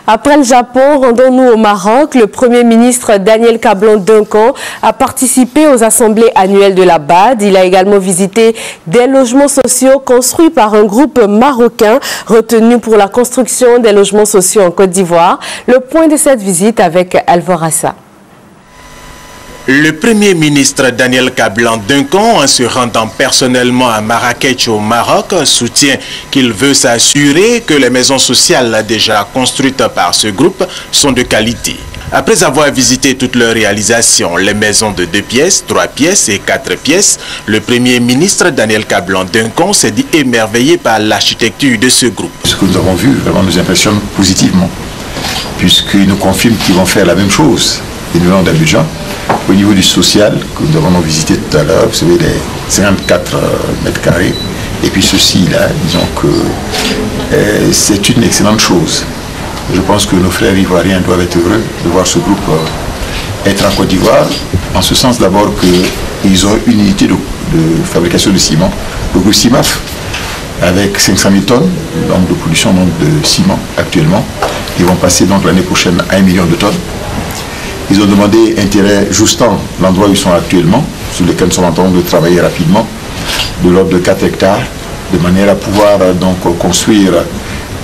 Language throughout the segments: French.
Après le Japon, rendons-nous au Maroc. Le Premier ministre Daniel Kablan-Duncan a participé aux assemblées annuelles de la BAD. Il a également visité des logements sociaux construits par un groupe marocain retenu pour la construction des logements sociaux en Côte d'Ivoire. Le point de cette visite avec Alvorassa. Le Premier ministre Daniel Kablan-Duncan, en se rendant personnellement à Marrakech au Maroc, soutient qu'il veut s'assurer que les maisons sociales déjà construites par ce groupe sont de qualité. Après avoir visité toutes leurs réalisations, les maisons de 2 pièces, 3 pièces et 4 pièces, le Premier ministre Daniel Kablan-Duncan s'est dit émerveillé par l'architecture de ce groupe. Ce que nous avons vu vraiment nous impressionne positivement, puisqu'ils nous confirment qu'ils vont faire la même chose. Ils nous d'Abidjan. Au niveau du social, que nous avons visité tout à l'heure, vous savez, les 54 mètres carrés, et puis ceci-là, disons que c'est une excellente chose. Je pense que nos frères ivoiriens doivent être heureux de voir ce groupe être en Côte d'Ivoire, en ce sens d'abord qu'ils ont une unité de fabrication de ciment, le groupe CIMAF, avec 500 000 tonnes donc, de production donc, de ciment actuellement. Ils vont passer donc l'année prochaine à 1 million de tonnes. Ils ont demandé un terrain justant l'endroit où ils sont actuellement, sur lequel nous sommes en train de travailler rapidement, de l'ordre de 4 hectares, de manière à pouvoir donc construire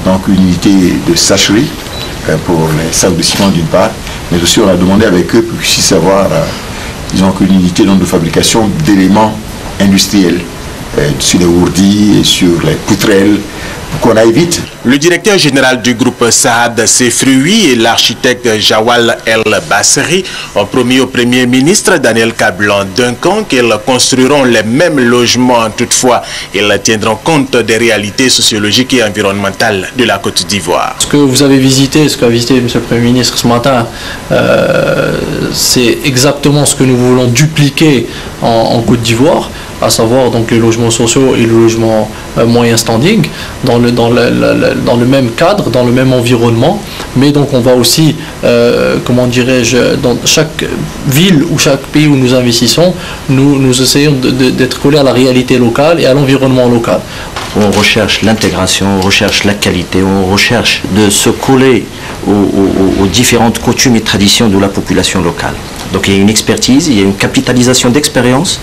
donc, une unité de sacherie pour les sacs de ciment d'une part, mais aussi on a demandé avec eux pour qu'ils puissent avoir disons, une unité donc, de fabrication d'éléments industriels, sur les ourdis et sur les poutrelles, qu'on aille vite. Le directeur général du groupe Saad Sefrioui et l'architecte Jawal El Bassri ont promis au Premier ministre Daniel Kablan-Duncan qu'ils construiront les mêmes logements. Toutefois, ils tiendront compte des réalités sociologiques et environnementales de la Côte d'Ivoire. Ce que vous avez visité, ce qu'a visité M. le Premier ministre ce matin, c'est exactement ce que nous voulons dupliquer en Côte d'Ivoire, à savoir donc les logements sociaux et le logement moyen standing dans le même cadre, dans le même environnement, mais donc on va aussi, comment dirais-je, dans chaque ville ou chaque pays où nous investissons, nous essayons d'être collés à la réalité locale et à l'environnement local. On recherche l'intégration, on recherche la qualité, on recherche de se coller aux différentes coutumes et traditions de la population locale. Donc il y a une expertise, il y a une capitalisation d'expérience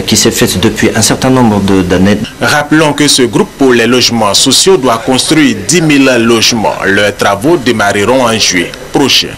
qui s'est faite depuis un certain nombre d'années. Rappelons que ce groupe pour les logements sociaux doit construire 10 000 logements. Leurs travaux démarreront en juillet prochain.